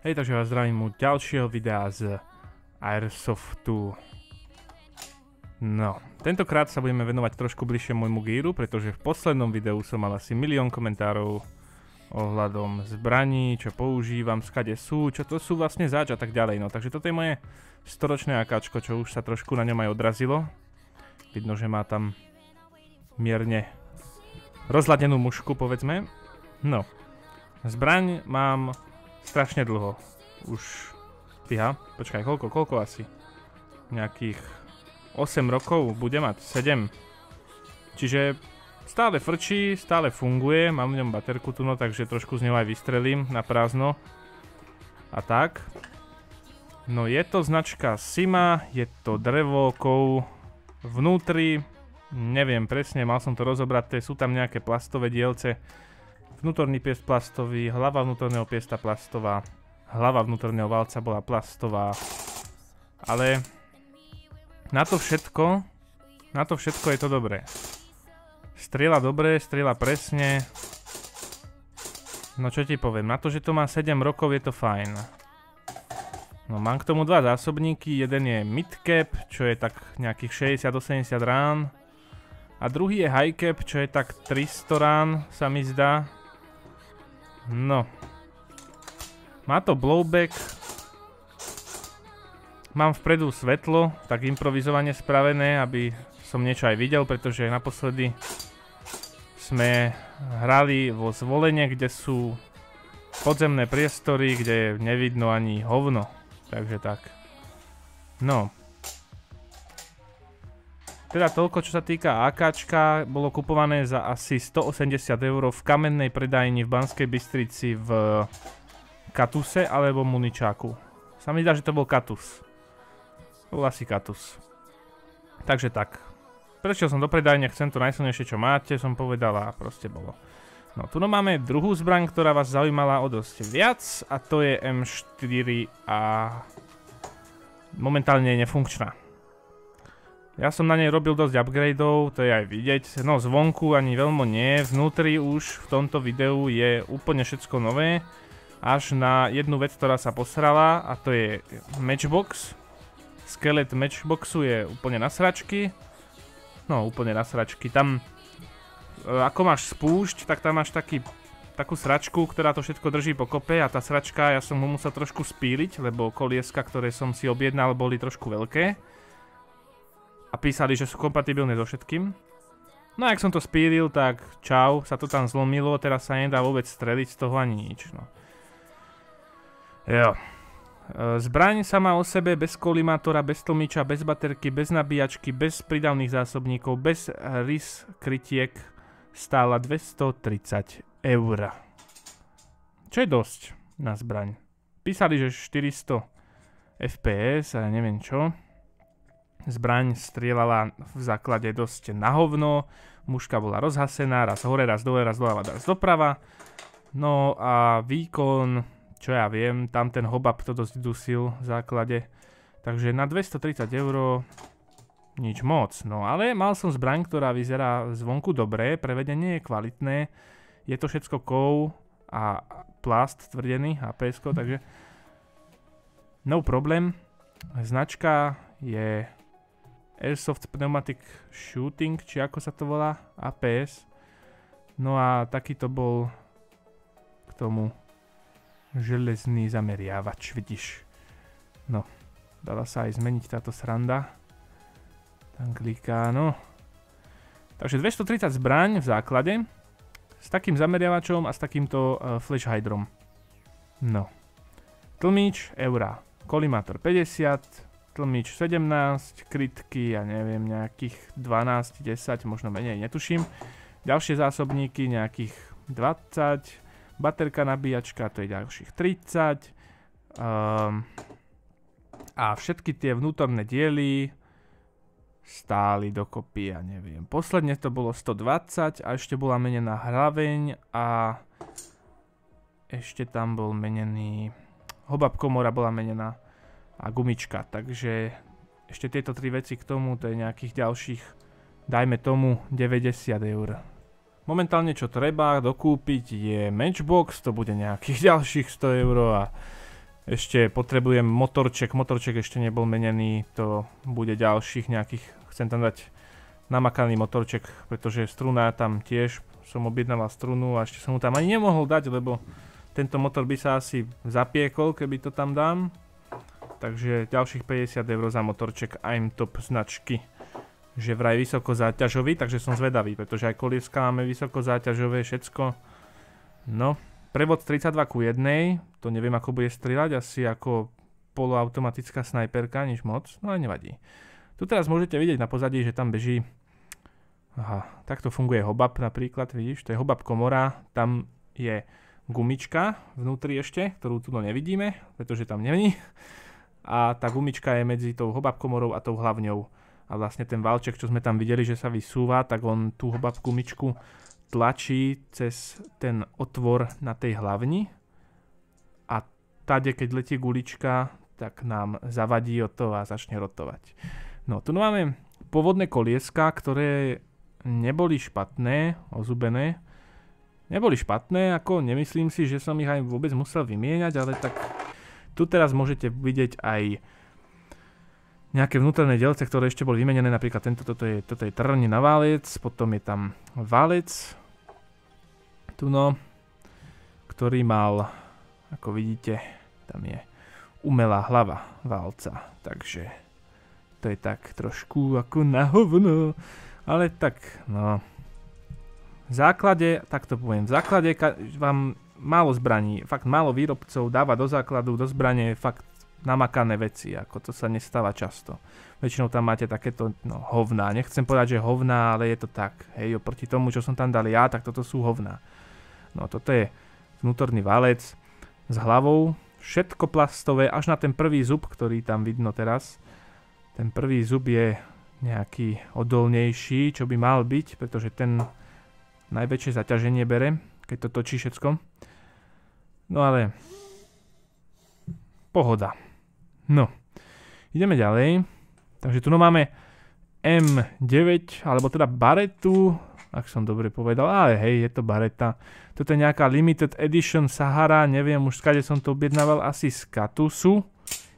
Hej, takže vás zdravím u ďalšieho videa z Airsoftu. No, tentokrát sa budeme venovať trošku bližšie môjmu gíru, pretože v poslednom videu som mal asi 1 000 000 komentárov ohľadom zbraní, čo používam, skade sú, čo to sú vlastne zač a tak ďalej. No, takže toto je moje storočné AKčko, čo už sa trošku na ňom aj odrazilo. Vidno, že má tam mierne rozladenú mušku, povedzme. No, zbraň mám strašne dlho. Už, fíha, počkaj, koľko asi? Nejakých 8 rokov bude mať, 7. Čiže stále frčí, stále funguje, mám v ňom baterku tu, no, takže trošku z neho aj vystrelím na prázdno. A tak. No je to značka Sima, je to drevo, kov, vnútri, neviem presne, mal som to rozobraté, sú tam nejaké plastové dielce. Vnútorný piest plastový, hlava vnútorného piesta plastová, hlava vnútorného valca bola plastová. Ale na to všetko je to dobré. Strieľa dobre, strieľa presne. No čo ti poviem, na to, že to má 7 rokov, je to fajn. No mám k tomu dva zásobníky, jeden je midcap, čo je tak nejakých 60-80 rán. A druhý je highcap, čo je tak 300 rán, sa mi zdá. No. Má to blowback. Mám vpredu svetlo, tak improvizovane spravené, aby som niečo aj videl, pretože naposledy sme hrali vo Zvolene, kde sú podzemné priestory, kde nevidno ani hovno. Takže tak. No. Teda toľko, čo sa týka AKčka, bolo kupované za asi 180 € v kamennej predajni v Banskej Bystrici v Katuse alebo Muničáku. Sa mi zdá, že to bol Katus. To bol asi Katus. Takže tak. Prešiel som do predajne, chcem to najsilnejšie, čo máte, som povedal a proste bolo. No, tu máme druhú zbraň, ktorá vás zaujímala o dosť viac a to je M4 a momentálne je nefunkčná. Ja som na nej robil dosť upgradeov, to je aj vidieť. No zvonku ani veľmi nie, vnútri už v tomto videu je úplne všetko nové. Až na jednu vec, ktorá sa posrala, a to je matchbox. Skelet matchboxu je úplne na sračky. No úplne na sračky. Tam, ako máš spúšť, tak tam máš takú sračku, ktorá to všetko drží pokope. A tá sračka, ja som ho musel trošku spíliť, lebo kolieska, ktoré som si objednal, boli trošku veľké. A písali, že sú kompatibilné so všetkým. No a ak som to spílil, tak čau, sa to tam zlomilo, teraz sa nedá vôbec streliť z toho ani nič, no. Jo. Zbraň sama o sebe, bez kolimátora, bez tlmiča, bez baterky, bez nabíjačky, bez pridavných zásobníkov, bez rys krytiek, stála 230 €. Čo je dosť na zbraň. Písali, že 400 FPS a neviem čo. Zbraň strieľala v základe dosť na hovno, muška bola rozhasená, raz hore, raz dole, raz doľava, raz doprava. No a výkon, čo ja viem, tam ten hobab to dosť dusil v základe. Takže na 230 € nič moc. No ale mal som zbraň, ktorá vyzerá zvonku dobre, prevedenie je kvalitné, je to všetko kov a plast tvrdený, HPS-ko, takže no problém. Značka je Airsoft Pneumatic Shooting, či ako sa to volá, APS. No a takýto bol k tomu železný zameriavač, vidíš. No, dala sa aj zmeniť táto sranda. Tam kliká, no. Takže 230 zbraň v základe, s takým zameriavačom a s takýmto flash hydrom. No. Tlmič, eurá. Kolimátor 50, tlmič 17, krytky, ja neviem, nejakých 12, 10, možno menej, netuším. Ďalšie zásobníky, nejakých 20, baterka nabíjačka, to je ďalších 30. A všetky tie vnútorné diely stáli dokopy, ja neviem. Posledne to bolo 120 a ešte bola menená hlaveň a ešte tam bol menený, hobab komora bola menená a gumička, takže ešte tieto tri veci k tomu, to je nejakých ďalších, dajme tomu 90 €. Momentálne čo treba dokúpiť je matchbox, to bude nejakých ďalších 100 € a Ešte potrebujem motorček, motorček ešte nebol menený, to bude ďalších nejakých, chcem tam dať namakaný motorček, pretože struna tam tiež, som objednával strunu a ešte som mu tam ani nemohol dať, lebo tento motor by sa asi zapiekol, keby to tam dám. Takže ďalších 50 € za motorček Aimtop značky, že vraj vysoko záťažový, takže som zvedavý, pretože aj kolieska máme vysoko záťažové, všetko. No. Prevod 32:1, to neviem ako bude strieľať, asi ako poloautomatická snajperka, nič moc, no ale nevadí. Tu teraz môžete vidieť na pozadí, že tam beží, aha, takto funguje hobab napríklad, vidíš, to je hobab komora, tam je gumička vnútri ešte, ktorú tu nevidíme, pretože tam není. A tá gumička je medzi tou hobab komorou a tou hlavňou. A vlastne ten valček, čo sme tam videli, že sa vysúva, tak on tú hobab gumičku tlačí cez ten otvor na tej hlavni a tade, keď letí gulička, tak nám zavadí od toho a začne rotovať. No, tu máme pôvodné kolieska, ktoré neboli špatné, ozubené. Neboli špatné, ako nemyslím si, že som ich aj vôbec musel vymieňať, ale tak tu teraz môžete vidieť aj nejaké vnútorné dielce, ktoré ešte boli vymenené, napríklad toto je trň na válec, potom je tam válec, tuno, ktorý mal, ako vidíte, tam je umelá hlava válca, takže to je tak trošku ako na hovno, ale tak, no, v základe, tak to poviem, v základe vám málo zbraní, fakt málo výrobcov dáva do základu, do zbrane fakt namakané veci, ako to sa nestáva často. Väčšinou tam máte takéto, no, hovná, nechcem povedať, že hovná, ale je to tak, hej, oproti tomu, čo som tam dal ja, tak toto sú hovná. No, toto je vnútorný válec s hlavou, všetko plastové, až na ten prvý zub, ktorý tam vidno teraz. Ten prvý zub je nejaký odolnejší, čo by mal byť, pretože ten najväčšie zaťaženie bere, keď to točí všetko. No ale pohoda. No, ideme ďalej. Takže tu máme M9, alebo teda Barettu, ak som dobre povedal, ale hej, je to Baretta. Toto je nejaká limited edition Sahara, neviem už skade som to objednával, asi z Katusu.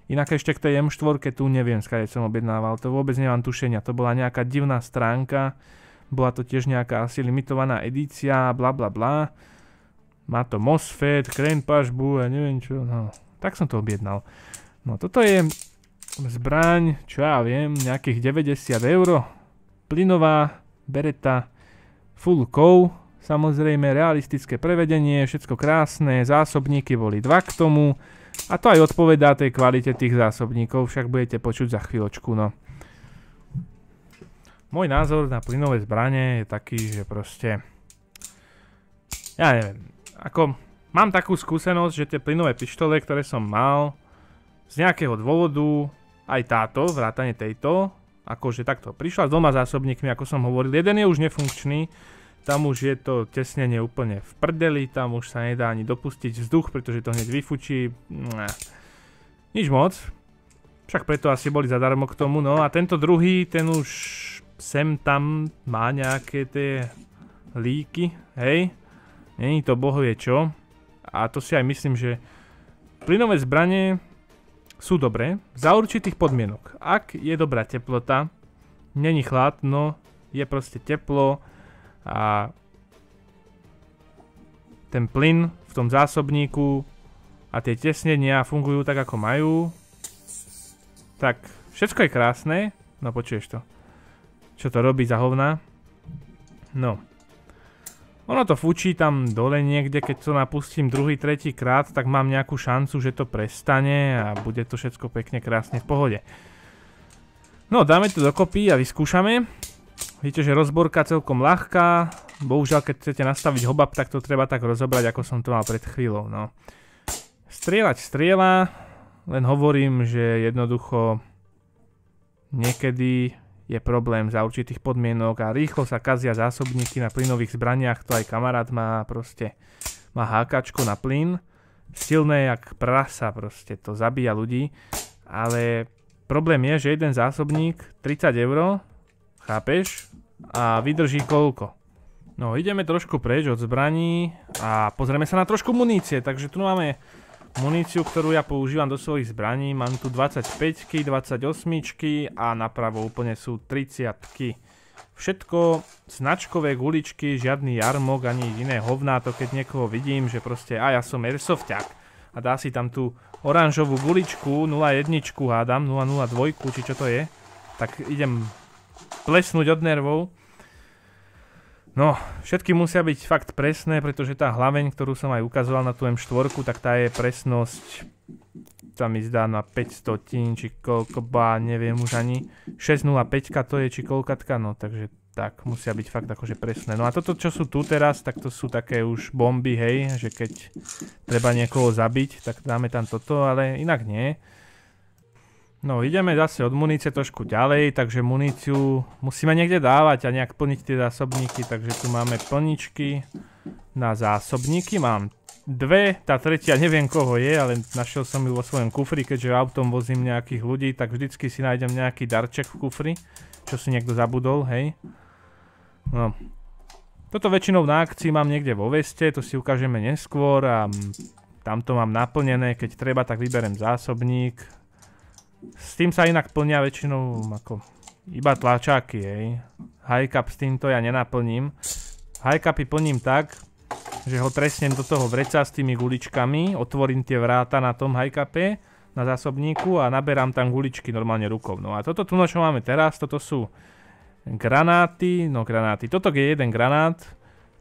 Inak ešte k tej M4 tu neviem skade som objednával, to vôbec nemám tušenia, to bola nejaká divná stránka. Bola to tiež nejaká asi limitovaná edícia, bla bla bla. Má to MOSFET, crane pažbu a neviem čo, no, tak som to objednal. No toto je zbraň, čo ja viem, nejakých 90 €. Plynová Beretta Full Cow, samozrejme realistické prevedenie, všetko krásne, zásobníky boli 2 k tomu. A to aj odpovedá tej kvalite tých zásobníkov, však budete počuť za chvíľočku, no. Môj názor na plynové zbrane je taký, že proste, ja neviem, ako mám takú skúsenosť, že tie plynové pištole, ktoré som mal, z nejakého dôvodu, aj táto, vrátane tejto, akože takto prišla s 2 zásobníkmi, ako som hovoril, jeden je už nefunkčný, tam už je to tesnenie úplne v prdeli, tam už sa nedá ani dopustiť vzduch, pretože to hneď vyfučí, nič moc, však preto asi boli zadarmo k tomu, no a tento druhý, ten už sem tam má nejaké tie líky, hej, není to bohvie čo, a to si aj myslím, že plynové zbranie sú dobré za určitých podmienok. Ak je dobrá teplota, není chladno, je proste teplo a ten plyn v tom zásobníku a tie tesnenia fungujú tak ako majú, tak všetko je krásne. No počuješ to, čo to robí za hovna? No, ono to fučí tam dole niekde, keď to napustím druhý, tretí krát, tak mám nejakú šancu, že to prestane a bude to všetko pekne krásne v pohode. No, dáme to dokopy a vyskúšame. Vidíte, že rozborka celkom ľahká. Bohužiaľ, keď chcete nastaviť hobab, tak to treba tak rozobrať, ako som to mal pred chvíľou, no. Strieľať strieľa, len hovorím, že jednoducho niekedy je problém za určitých podmienok a rýchlo sa kazia zásobníky na plynových zbraniach, to aj kamarát má proste, má hákačko na plyn, silné jak prasa proste, to zabíja ľudí, ale problém je, že jeden zásobník 30 €, chápeš, a vydrží koľko. No, ideme trošku preč od zbraní a pozrieme sa na trošku munície, takže tu máme muníciu, ktorú ja používam do svojich zbraní. Mám tu 25-ky, 28-čky a napravo úplne sú 30-ky. Všetko značkové guličky, žiadny jarmok ani iné hovnáto, keď niekoho vidím, že proste ja som airsofťák a dá si tam tú oranžovú guličku, 01 hádam, 002, či čo to je, tak idem plesnúť od nervov. No, všetky musia byť fakt presné, pretože tá hlaveň, ktorú som aj ukazoval na tú M4, tak tá je presnosť, tam mi zdá na 500, či koľko, neviem už ani, 605 to je, či koľkatka, no takže tak, musia byť fakt akože presné. No a toto, čo sú tu teraz, tak to sú také už bomby, hej, že keď treba niekoho zabiť, tak dáme tam toto, ale inak nie. No, ideme zase od munície trošku ďalej, takže muníciu musíme niekde dávať a nejak plniť tie zásobníky, takže tu máme plničky na zásobníky, mám dve, tá tretia neviem koho je, ale našiel som ju vo svojom kufri, keďže autom vozím nejakých ľudí, tak vždycky si nájdem nejaký darček v kufri, čo si niekto zabudol, hej. No, toto väčšinou na akcii mám niekde vo veste, to si ukážeme neskôr a tamto mám naplnené, keď treba, tak vyberem zásobník. S tým sa inak plnia väčšinou ako iba tlačáky, hej. High cap s týmto ja nenaplním. High capy plním tak, že ho trestnem do toho vreca s tými guličkami, otvorím tie vráta na tom high cape, na zásobníku a naberám tam guličky normálne rukou. No a toto tu, čo máme teraz, toto sú granáty, no granáty. Toto je jeden granát.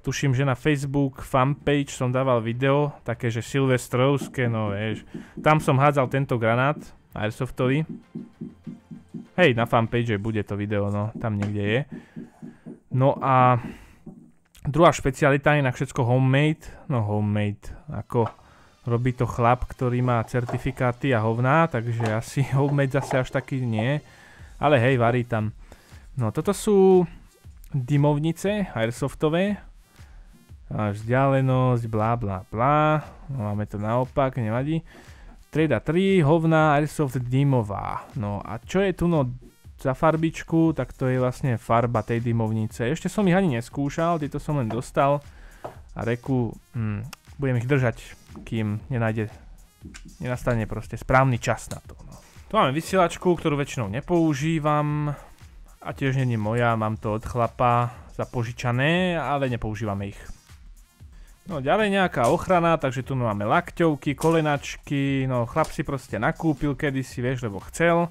Tuším, že na Facebook fanpage som dával video, také, že silvestrovské, no vieš. Tam som hádzal tento granát. Airsoftový. Hej, na fanpage bude to video, no, tam niekde je. No a druhá špecialita je na všetko homemade. No homemade, ako robí to chlap, ktorý má certifikáty a hovná, takže asi homemade zase až taký nie. Ale hej, varí tam. No toto sú dymovnice airsoftové. Vzdialenosť, blá blá blá. No, máme to naopak, nevadí. Trieda 3, hovná airsoft dymová. No a čo je tu no za farbičku, tak to je vlastne farba tej dymovnice. Ešte som ich ani neskúšal, tieto som len dostal. A reku, budem ich držať, kým nenastane proste správny čas na to. No. Tu máme vysielačku, ktorú väčšinou nepoužívam. A tiež nie je moja, mám to od chlapa zapožičané, ale nepoužívame ich. No ďalej nejaká ochrana, takže tu máme lakťovky, kolenačky, no chlap si proste nakúpil kedysi, vieš, lebo chcel.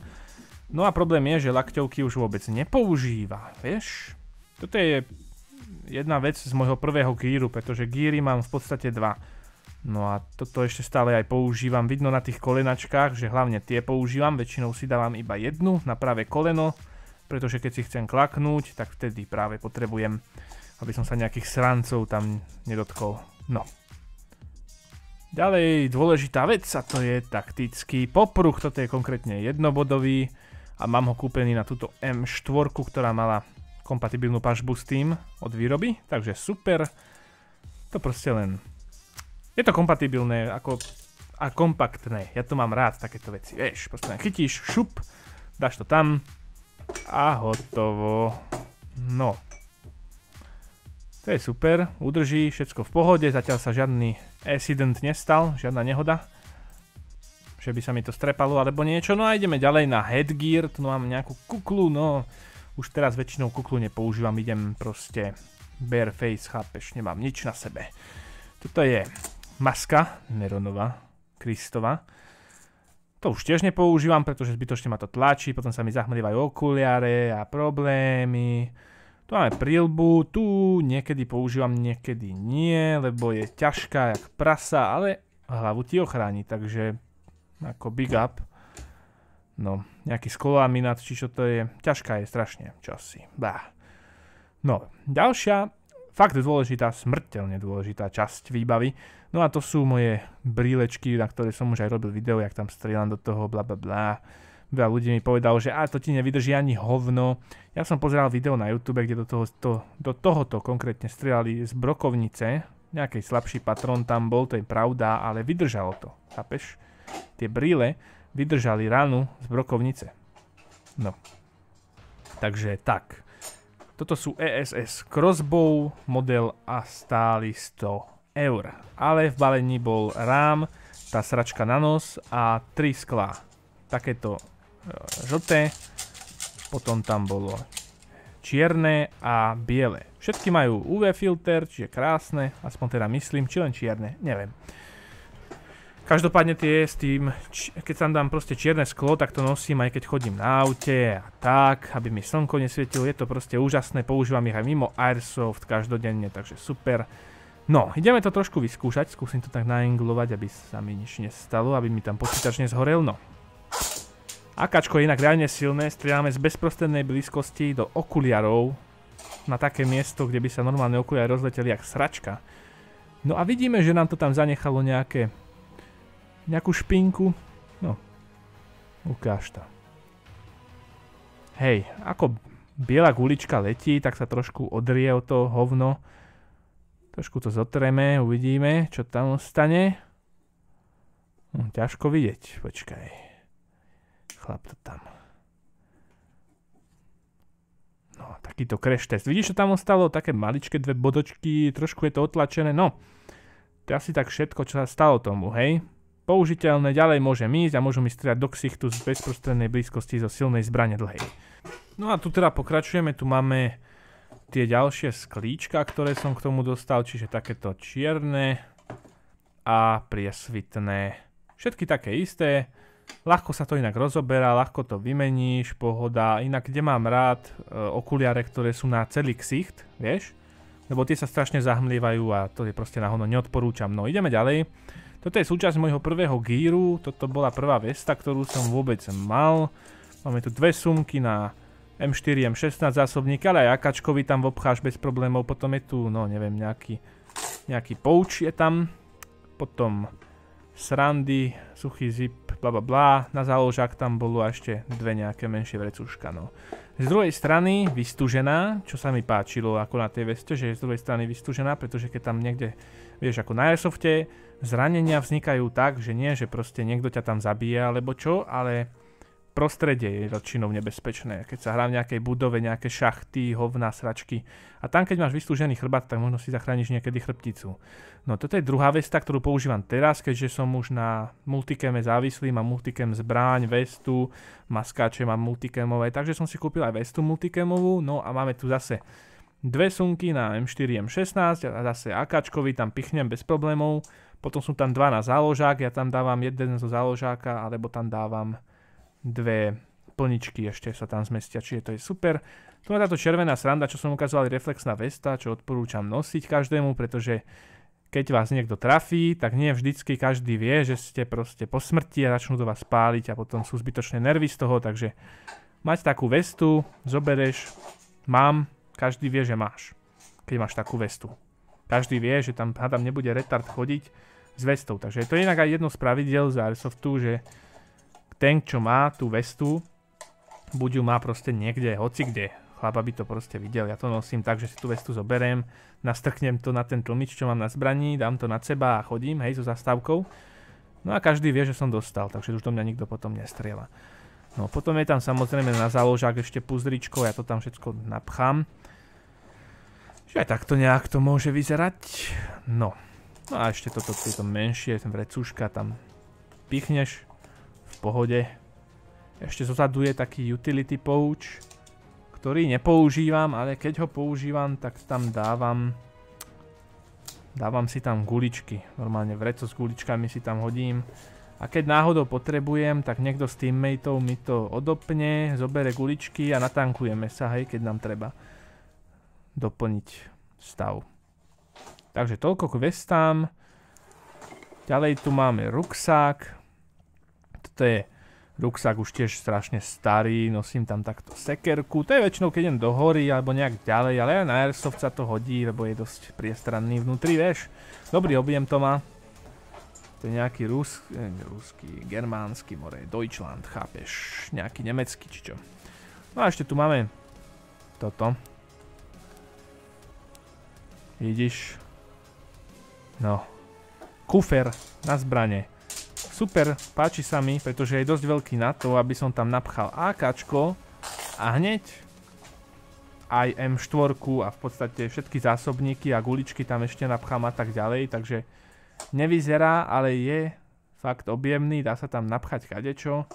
No a problém je, že lakťovky už vôbec nepoužíva, vieš. Toto je jedna vec z môjho prvého gíru, pretože gíry mám v podstate dva. No a toto ešte stále aj používam, vidno na tých kolenačkách, že hlavne tie používam, väčšinou si dávam iba jednu na pravé koleno, pretože keď si chcem klaknúť, tak vtedy práve potrebujem, aby som sa nejakých srancov tam nedotkol. No. Ďalej dôležitá vec a to je taktický popruh. Toto je konkrétne jednobodový a mám ho kúpený na túto M4, ktorá mala kompatibilnú pažbu s tým od výroby. Takže super. To proste len... Je to kompatibilné ako... a kompaktné. Ja to mám rád, takéto veci. Vieš, proste len chytíš, šup, dáš to tam a hotovo. No. To je super, udrží, všetko v pohode, zatiaľ sa žiadny accident nestal, žiadna nehoda. Že by sa mi to strepalo alebo niečo. No a ideme ďalej na headgear, tu mám nejakú kuklu, no už teraz väčšinou kuklu nepoužívam, idem proste bare face, chápeš, nemám nič na sebe. Toto je maska Neronová, Kristova. To už tiež nepoužívam, pretože zbytočne ma to tlačí, potom sa mi zahmlievajú okuliare a problémy. Tu máme prilbu, tu niekedy používam, niekedy nie, lebo je ťažká jak prasa, ale hlavu ti ochráni, takže ako big up. No, nejaký skolaminát, či čo to je, ťažká je strašne, čosi. Bah. No, ďalšia, fakt dôležitá, smrteľne dôležitá časť výbavy. No a to sú moje brílečky, na ktoré som už aj robil video, jak tam strieľam do toho, bla bla bla. Veľa ľudí mi povedalo, že to ti nevydrží ani hovno. Ja som pozeral video na YouTube, kde do tohoto konkrétne strieľali z brokovnice. Nejaký slabší patrón tam bol, to je pravda, ale vydržalo to, chápeš? Tie bríle vydržali ranu z brokovnice. No. Takže tak. Toto sú ESS Crossbow model a stáli 100 €. Ale v balení bol rám, tá sračka na nos a 3 sklá. Takéto žlté, potom tam bolo čierne a biele. Všetky majú UV filter, čiže krásne, aspoň teda myslím, či len čierne, neviem. Každopádne tie s tým, keď tam dám proste čierne sklo, tak to nosím aj keď chodím na aute a tak, aby mi slnko nesvietilo, je to proste úžasné, používam ich aj mimo Airsoft každodenne, takže super. No, ideme to trošku vyskúšať, skúsim to tak nainglovať, aby sa mi nič nestalo, aby mi tam počítač nezhorel, no. AKčko je inak reálne silné, strieľame z bezprostrednej blízkosti do okuliarov, na také miesto, kde by sa normálne okuliare rozleteli jak sračka. No a vidíme, že nám to tam zanechalo nejakú špinku, no, ukáž to. Hej, ako biela gulička letí, tak sa trošku odrie o to hovno. Trošku to zotreme, uvidíme, čo tam ostane. Ťažko vidieť, počkaj. Chlap to tam. No, takýto crash test. Vidíš, čo tam ostalo? Také maličké 2 bodočky, trošku je to otlačené, no. To je asi tak všetko, čo sa stalo tomu, hej. Použiteľné, ďalej môžem ísť a môžu mi strieľať do ksichtu z bezprostrednej blízkosti zo silnej zbrane dlhej. No a tu teda pokračujeme, tu máme tie ďalšie sklíčka, ktoré som k tomu dostal, čiže takéto čierne a priesvitné. Všetky také isté, ľahko sa to inak rozoberá, ľahko to vymeníš, pohoda. Inak kde mám rád okuliare, ktoré sú na celý ksicht, vieš? Lebo tie sa strašne zahmlievajú a to je proste náhodno neodporúčam. No ideme ďalej. Toto je súčasť môjho prvého gíru, toto bola prvá vesta, ktorú som vôbec mal. Máme tu 2 sumky na M4, M16 zásobník, ale aj AKčkovi tam obcháš bez problémov. Potom je tu, no neviem, nejaký pouch je tam. Potom srandy, suchý zip, blablabla. Na záložák tam bolo ešte 2 nejaké menšie vrecúška, no. Z druhej strany vystúžená, čo sa mi páčilo ako na tej veste, že je z druhej strany vystúžená, pretože keď tam niekde, vieš, ako na Airsofte, zranenia vznikajú tak, že nie, že proste niekto ťa tam zabije alebo čo, ale prostredie je väčšinou nebezpečné. Keď sa hrá v nejakej budove, nejaké šachty, hovná, sračky. A tam, keď máš vystúžený chrbát, tak možno si zachrániš niekedy chrbticu. No toto je druhá vesta, ktorú používam teraz, keďže som už na multicame závislý, mám multicam zbraň, vestu, maskáče mám multicamové, takže som si kúpil aj vestu multicamovú, no a máme tu zase 2 sumky na M4, M16 a zase AKčkovi tam pichnem bez problémov. Potom sú tam 2 na záložák, ja tam dávam jeden zo záložáka, alebo tam dávam 2 plničky, ešte sa tam zmestia, čiže to je super. Tu je táto červená sranda, čo som ukazoval, reflexná vesta, čo odporúčam nosiť každému, pretože keď vás niekto trafí, tak nie vždycky každý vie, že ste proste po smrti a začnú do vás páliť a potom sú zbytočné nervy z toho, takže mať takú vestu, zobereš, mám, každý vie, že máš, keď máš takú vestu. Každý vie, že tam nebude retard chodiť s vestou, takže to je inak aj jedno z pravidiel z Airsoftu, že ten, čo má tú vestu, buď ju má proste niekde, hocikde. Chlap, aby to proste videl. Ja to nosím tak, že si tú vestu zoberiem, nastrknem to na ten tlmič, čo mám na zbraní, dám to nad seba a chodím, hej, so zastávkou. No a každý vie, že som dostal, takže už do mňa nikto potom nestrieľa. No potom je tam samozrejme na záložák ešte puzričko, ja to tam všetko napchám. Že aj takto nejak to môže vyzerať. No a ešte tieto menšie, ten vrecúška tam pichneš. V pohode. Ešte zozadu je taký utility pouch, ktorý nepoužívam, ale keď ho používam, tak tam dávam si tam guličky. Normálne vreco s guličkami si tam hodím. A keď náhodou potrebujem, tak niekto z teammateov mi to odopne, zobere guličky a natankujeme sa, hej, keď nám treba doplniť stav. Takže toľko k vestám. Ďalej tu máme ruksák. Toto je ruksák už tiež strašne starý, nosím tam takto sekerku, to je väčšinou keď idem do hory alebo nejak ďalej, ale aj na Airsoft sa to hodí, lebo je dosť priestranný vnútri, vieš. Dobrý objem to má. To je nejaký ruský, germánsky, more, Deutschland, chápeš, nejaký nemecký či čo. No a ešte tu máme toto. Vidíš? No. Kufer na zbrane. Super, páči sa mi, pretože je dosť veľký na to, aby som tam napchal AKčko a hneď aj M4 a v podstate všetky zásobníky a guličky tam ešte napchám a tak ďalej, takže nevyzerá, ale je fakt objemný, dá sa tam napchať kadečo.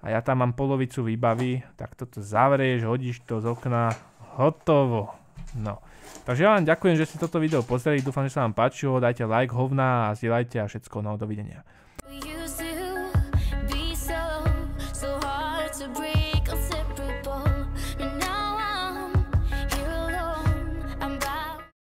A ja tam mám polovicu výbavy, tak toto zavrieš, hodíš to z okna, hotovo. No, takže ja vám ďakujem, že ste toto video pozreli, dúfam, že sa vám páčilo, dajte like, hovna a zdieľajte a všetko, no dovidenia.